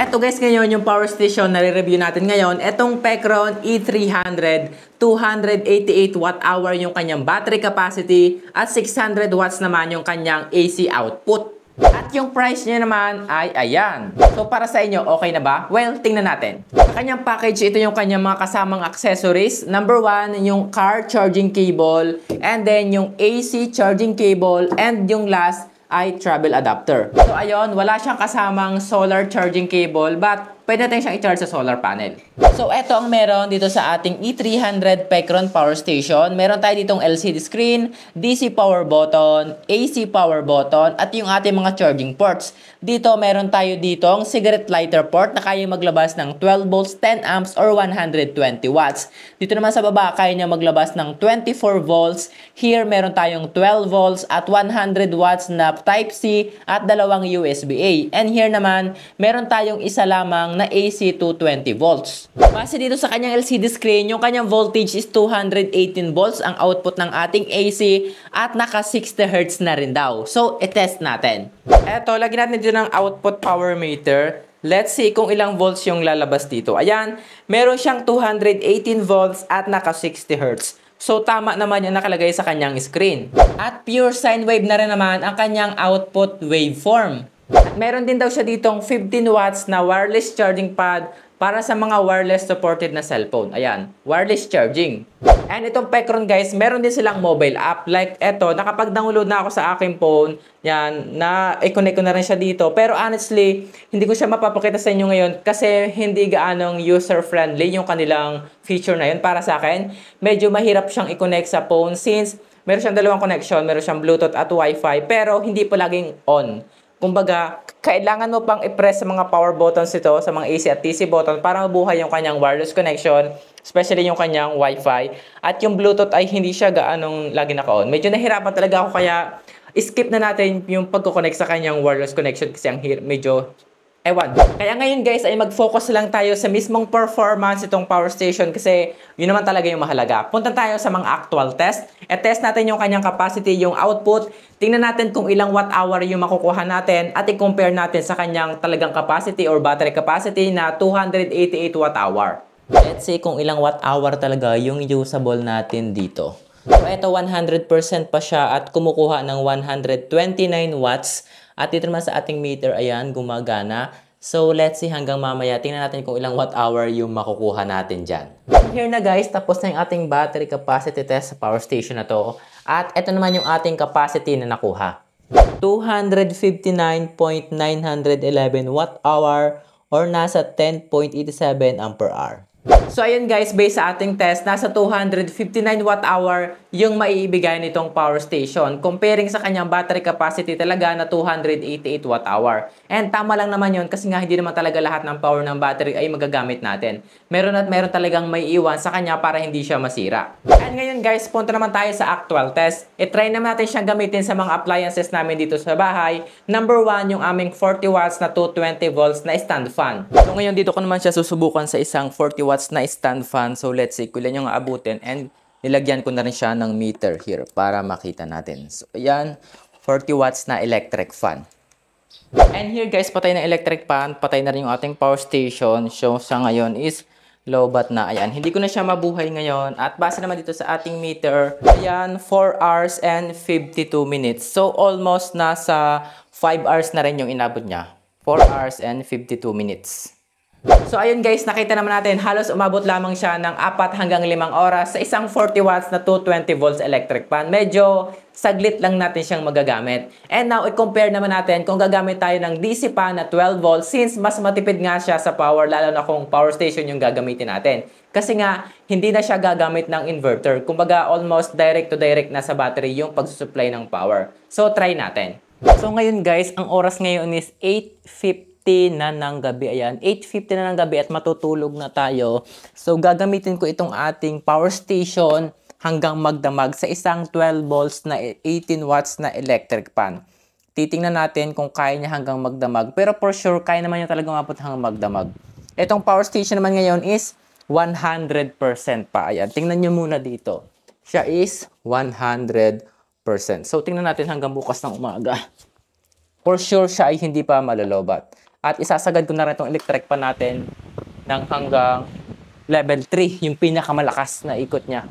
Eto guys, ngayon yung power station na re-review natin ngayon, etong Pecron E300, 288 watt-hour yung kanyang battery capacity at 600 watts naman yung kanyang AC output. At yung price niya naman ay ayan. So para sa inyo, okay na ba? Well, tingnan natin. Sa kanyang package, ito yung kanyang mga kasamang accessories. Number 1, yung car charging cable, and then yung AC charging cable, and yung last ay travel adapter. So ayun, wala siyang kasamang solar charging cable, but pwede natin siyang i-charge sa solar panel. So eto ang meron dito sa ating E300 Pecron Power Station. Meron tayo ditong LCD screen, DC power button, AC power button, at yung ating mga charging ports. Dito meron tayo ditong cigarette lighter port na kaya maglabas ng 12 volts, 10 amps, or 120 watts. Dito naman sa baba, kaya niya maglabas ng 24 volts. Here meron tayong 12 volts at 100 watts na Type-C at dalawang USB-A. And here naman, meron tayong isa lamang na AC 220 volts. Base dito sa kanyang LCD screen, yung kanyang voltage is 218 volts ang output ng ating AC at naka 60 Hz na rin daw. So, i-test natin. Eto, lagyan natin dito ng output power meter. Let's see kung ilang volts yung lalabas dito. Ayan, meron siyang 218 volts at naka 60 Hz. So, tama naman yung nakalagay sa kanyang screen. At pure sine wave na rin naman ang kanyang output waveform. At meron din daw siya ditong 15 watts na wireless charging pad para sa mga wireless supported na cellphone. Ayan, wireless charging. And itong Pecron guys, meron din silang mobile app. Like eto, nakapag-download na ako sa aking phone. Yan, na-connect ko na rin siya dito. Pero honestly, hindi ko siya mapapakita sa inyo ngayon kasi hindi gaanong user-friendly yung kanilang feature na yun para sa akin. Medyo mahirap siyang i-connect sa phone since meron siyang dalawang connection. Meron siyang Bluetooth at Wi-Fi pero hindi pa laging on. Kumbaga, kailangan mo pang i-press sa mga power buttons ito, sa mga AC at TC button para mabuhay yung kanyang wireless connection, especially yung kanyang Wi-Fi. At yung Bluetooth ay hindi siya gaanong lagi naka-on. Medyo nahirapan talaga ako kaya skip na natin yung pagkoconnect sa kanyang wireless connection kasi ang medyo ewan. Kaya ngayon guys ay mag-focus lang tayo sa mismong performance itong power station kasi yun naman talaga yung mahalaga. Punta tayo sa mga actual test. E-test natin yung kanyang capacity, yung output. Tingnan natin kung ilang watt-hour yung makukuha natin at i-compare natin sa kanyang talagang capacity or battery capacity na 288 watt-hour. Let's see kung ilang watt-hour talaga yung usable natin dito. So ito 100% pa siya at kumukuha ng 129 watts. At dito naman sa ating meter, ayan, gumagana. So, let's see hanggang mamaya. Tingnan natin kung ilang watt-hour yung makukuha natin dyan. Here na guys, tapos na yung ating battery capacity test sa power station na to. At ito naman yung ating capacity na nakuha. 259.911 watt-hour or nasa 10.87 ampere-hour. So ayun guys, based sa ating test, nasa 259 watt-hour yung maiibigay nitong power station comparing sa kanyang battery capacity talaga na 288 watt-hour. And tama lang naman yun kasi nga hindi naman talaga lahat ng power ng battery ay magagamit natin. Meron at meron talagang may iwan sa kanya para hindi siya masira. And ngayon guys, punta naman tayo sa actual test. I-try naman natin siyang gamitin sa mga appliances namin dito sa bahay. Number 1, yung aming 40 watts na 220 volts na stand fan. So ngayon dito ko naman siya susubukan sa isang 40 watts na stand fan. So let's see kung ilan yung aabutin and nilagyan ko na rin siya ng meter here para makita natin. So ayan, 40 watts na electric fan. And here guys, patay na electric fan, patay na rin yung ating power station. So sa ngayon is low bat na. Ayan, hindi ko na siya mabuhay ngayon. At base naman dito sa ating meter, ayan, 4 hours and 52 minutes. So almost nasa 5 hours na rin yung inabot niya. 4 hours and 52 minutes. So ayun guys, nakita naman natin halos umabot lamang siya ng 4 hanggang 5 oras sa isang 40 watts na 220 volts electric fan. Medyo saglit lang natin siyang magagamit. And now, i-compare naman natin kung gagamit tayo ng DC fan na 12 volts since mas matipid nga siya sa power lalo na kung power station yung gagamitin natin. Kasi nga, hindi na siya gagamit ng inverter. Kumbaga, almost direct to direct na sa battery yung pagsusupply ng power. So, try natin. So ngayon guys, ang oras ngayon is 8:50 na ng gabi. Ayan, 8:50 na ng gabi at matutulog na tayo. So, gagamitin ko itong ating power station hanggang magdamag sa isang 12 volts na 18 watts na electric fan. Titingnan natin kung kaya niya hanggang magdamag. Pero for sure, kaya naman niya talagang mapot hanggang magdamag. Itong power station naman ngayon is 100% pa. Ayan, tingnan nyo muna dito. Siya is 100%. So, tingnan natin hanggang bukas ng umaga. For sure, siya ay hindi pa malolobat. At isasagad ko na rin itong electric pan natin ng hanggang level 3, yung pinakamalakas na ikot niya.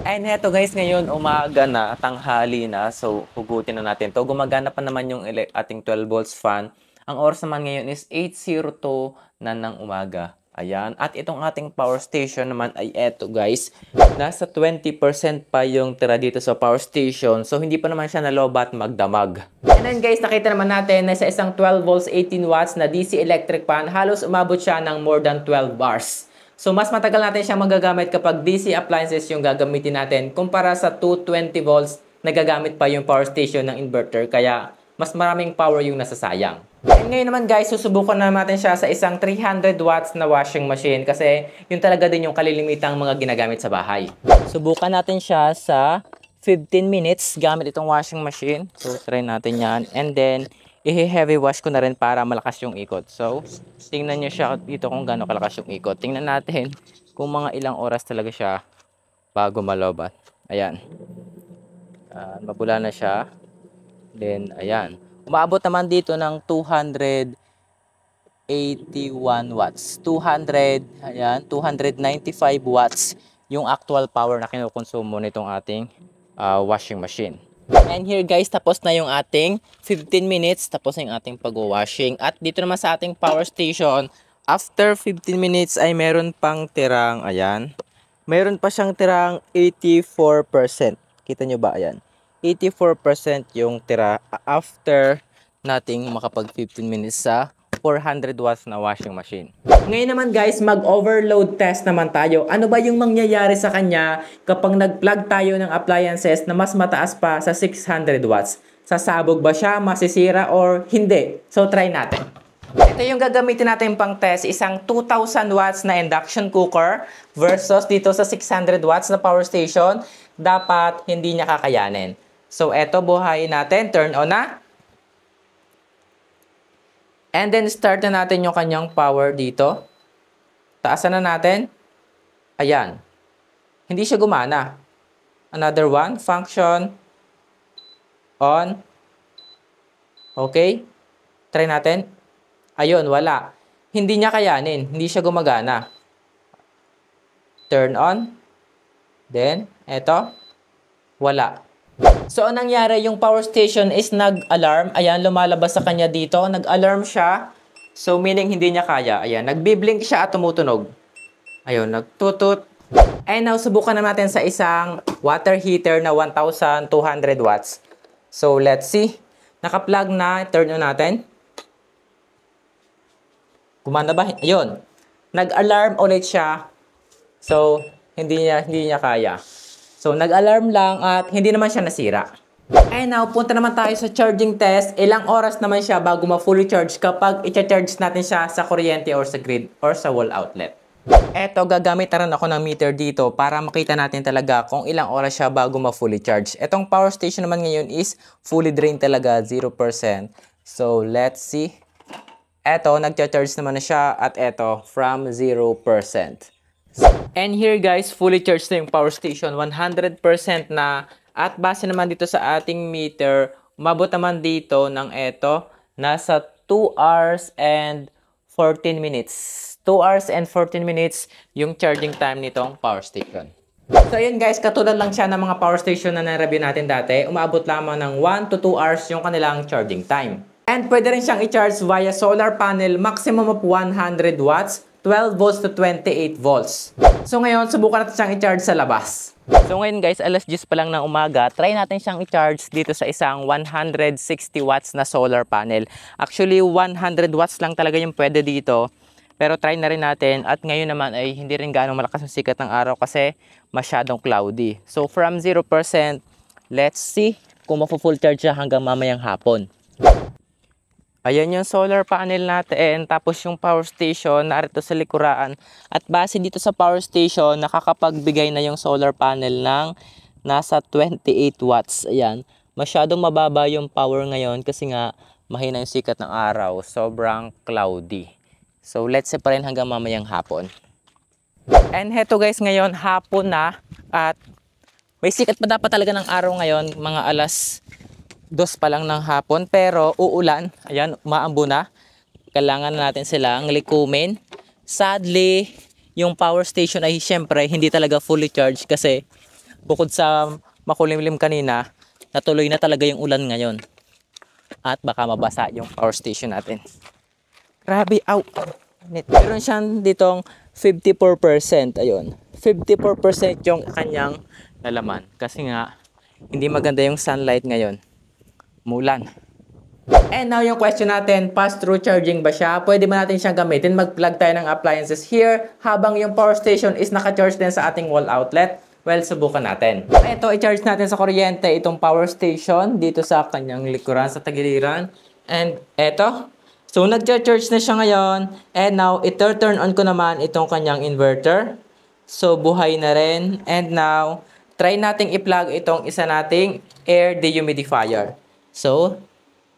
And heto guys, ngayon umaga na, tanghali na. So, hugutin na natin to. Gumagana pa naman yung ating 12 volts fan. Ang oras naman ngayon is 8:02 na ng umaga. Ayan. At itong ating power station naman ay eto guys. Nasa 20% pa yung tira dito sa power station. So, hindi pa naman siya nalobat magdamag. And then guys, nakita naman natin na sa isang 12 volts 18 watts na DC electric fan, halos umabot siya ng more than 12 bars. So, mas matagal natin siyang magagamit kapag DC appliances yung gagamitin natin kumpara sa 220 volts na gagamit pa yung power station ng inverter. Kaya, mas maraming power yung nasasayang. And ngayon naman guys, susubukan na natin siya sa isang 300 watts na washing machine kasi yun talaga din yung kalilimitang mga ginagamit sa bahay. Subukan natin siya sa 15 minutes gamit itong washing machine. So, try natin yan. And then, i-heavy wash ko na rin para malakas yung ikot. So, tingnan nyo siya dito kung gaano kalakas yung ikot. Tingnan natin kung mga ilang oras talaga siya bago malobat. Ayan. Mapula na siya. Then, ayan. Umaabot naman dito ng 281 watts. 295 watts yung actual power na kinukonsumo nitong ating washing machine. And here guys, tapos na yung ating 15 minutes, tapos na yung ating pag-washing. At dito naman sa ating power station, after 15 minutes ay meron pang tirang, ayan. Meron pa siyang tirang 84%. Kita nyo ba? Ayan. 84% yung tira after nating makapag 15 minutes sa 400 watts na washing machine. Ngayon naman guys, mag-overload test naman tayo. Ano ba yung mangyayari sa kanya kapag nag-plug tayo ng appliances na mas mataas pa sa 600 watts? Sasabog ba siya, masisira, or hindi? So try natin. Ito yung gagamitin natin pang test, isang 2,000 watts na induction cooker versus dito sa 600 watts na power station. Dapat hindi niya kakayanin. So eto, buhayin natin, turn on na. And then, start na natin yung kanyang power dito. Taasan na natin. Ayan. Hindi siya gumana. Another one. Function. On. Okay. Try natin. Ayun, wala. Hindi niya kayanin. Hindi siya gumagana. Turn on. Then, eto. Wala. So, anong nangyari, yung power station is nag-alarm. Ayan, lumalabas sa kanya dito. Nag-alarm siya. So, meaning hindi niya kaya. Ayan, nag-blink siya at tumutunog. Ayun, nagtutut. And now, subukan na natin sa isang water heater na 1,200 watts. So, let's see. Naka-plug na. Turn on natin. Gumana ba? Ayun. Nag-alarm ulit siya. So, hindi niya kaya. So, nag-alarm lang at hindi naman siya nasira. And now, punta naman tayo sa charging test. Ilang oras naman siya bago ma-fully charge kapag i-charge natin siya sa kuryente or sa grid or sa wall outlet. Eto, gagamit na rin ako ng meter dito para makita natin talaga kung ilang oras siya bago ma-fully charge. Etong power station naman ngayon is fully drained talaga, 0%. So, let's see. Eto, nag-charge naman na siya at eto, from 0%. And here guys, fully charged na yung power station, 100% na. At base naman dito sa ating meter, umabot naman dito ng eto, nasa 2 hours and 14 minutes. 2 hours and 14 minutes yung charging time nitong power station. So yun guys, katulad lang siya ng mga power station na na-review natin dati, umabot lamang ng 1 to 2 hours yung kanilang charging time. And pwede rin siyang i-charge via solar panel, maximum of 100 watts, 12 volts to 28 volts. So ngayon, subukan natin siyang i-charge sa labas. So ngayon guys, alas 10 pa lang ng umaga, try natin siyang i-charge dito sa isang 160 watts na solar panel. Actually, 100 watts lang talaga yung pwede dito. Pero try na rin natin at ngayon naman ay hindi rin gaano malakas ang sikat ng araw kasi masyadong cloudy. So from 0%, let's see kung mafu-full charge siya hanggang mamayang hapon. Ayan yung solar panel natin, tapos yung power station narito sa likuran. At base dito sa power station, nakakapagbigay na yung solar panel ng nasa 28 watts. Ayan, masyadong mababa yung power ngayon kasi nga mahina yung sikat ng araw, sobrang cloudy. So let's say pa rin hanggang mamayang hapon. And heto guys, ngayon hapon na at may sikat pa dapat talaga ng araw ngayon, mga alas 2 pa lang ng hapon, pero uulan. Ayan, umaambo na. kailangan natin silang likumin. Sadly, yung power station ay syempre hindi talaga fully charged kasi bukod sa makulimlim kanina, natuloy na talaga yung ulan ngayon. At baka mabasa yung power station natin. Grabe, aw! Meron siyang ditong 54%, ayun. 54% yung kanyang lalaman. Kasi nga, hindi maganda yung sunlight ngayon. Mulan. And now yung question natin, pass-through charging ba siya? Pwede ba natin siyang gamitin? Mag-plug tayo ng appliances here habang yung power station is naka-charge din sa ating wall outlet. Well, subukan natin. Ito, i-charge natin sa kuryente itong power station dito sa kanyang likuran, sa tagiliran. And eto. So, nag-charge na siya ngayon. And now, i-turn on ko naman itong kanyang inverter. So, buhay na rin. And now, try nating i-plug itong isa nating air dehumidifier. So,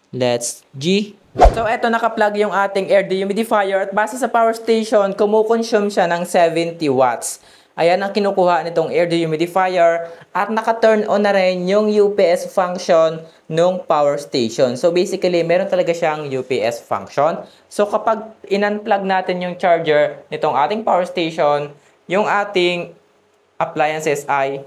let's G. So, eto naka-plug yung ating air dehumidifier at base sa power station, kumukonsume siya ng 70 watts. Ayan ang kinukuha nitong air dehumidifier at naka-turn on na rin yung UPS function ng power station. So, basically, meron talaga siyang UPS function. So, kapag in-unplug natin yung charger nitong ating power station, yung ating appliances ay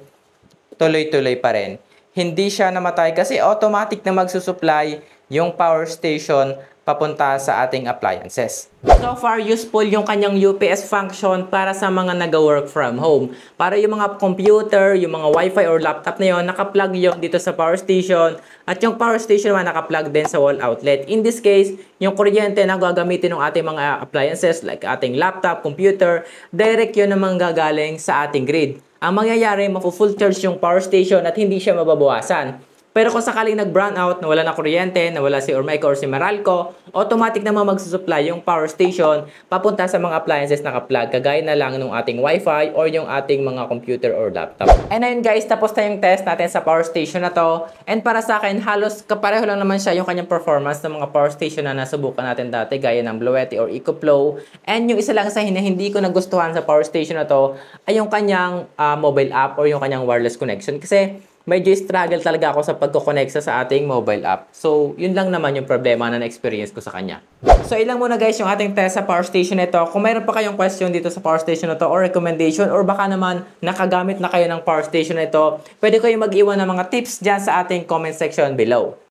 tuloy-tuloy pa rin. Hindi siya namatay kasi automatic na magsusupply yung power station papunta sa ating appliances. So far, useful yung kanyang UPS function para sa mga nag-work from home. Para yung mga computer, yung mga wifi or laptop na yon, naka-plug yung dito sa power station at yung power station naman naka-plug din sa wall outlet. In this case, yung kuryente na gagamitin ng ating mga appliances like ating laptop, computer, direct yun naman gagaling sa ating grid. Ang mangyayari, mafu-full charge yung power station at hindi siya mababawasan. Pero kung sakaling nag-brown out, nawala na kuryente, nawala si Ormeco or si Meralco, automatic naman magsusupply yung power station papunta sa mga appliances na naka-plug, kagaya na lang ng ating wifi or yung ating mga computer or laptop. And ayun guys, tapos na yung test natin sa power station na to. And para sa akin, halos kapareho lang naman siya yung kanyang performance ng mga power station na nasubukan natin dati, gaya ng Bluetti or EcoFlow. And yung isa lang sa hindi ko nagustuhan sa power station na to ay yung kanyang mobile app or yung kanyang wireless connection. Kasi medyo struggle talaga ako sa pagko-connect sa ating mobile app. So, yun lang naman yung problema na na-experience ko sa kanya. So, ilang muna guys yung ating test sa power station nito. Kung mayroon pa kayong question dito sa power station na to or recommendation or baka naman nakagamit na kayo ng power station nito, pwede kayong mag-iwan ng mga tips dyan sa ating comment section below.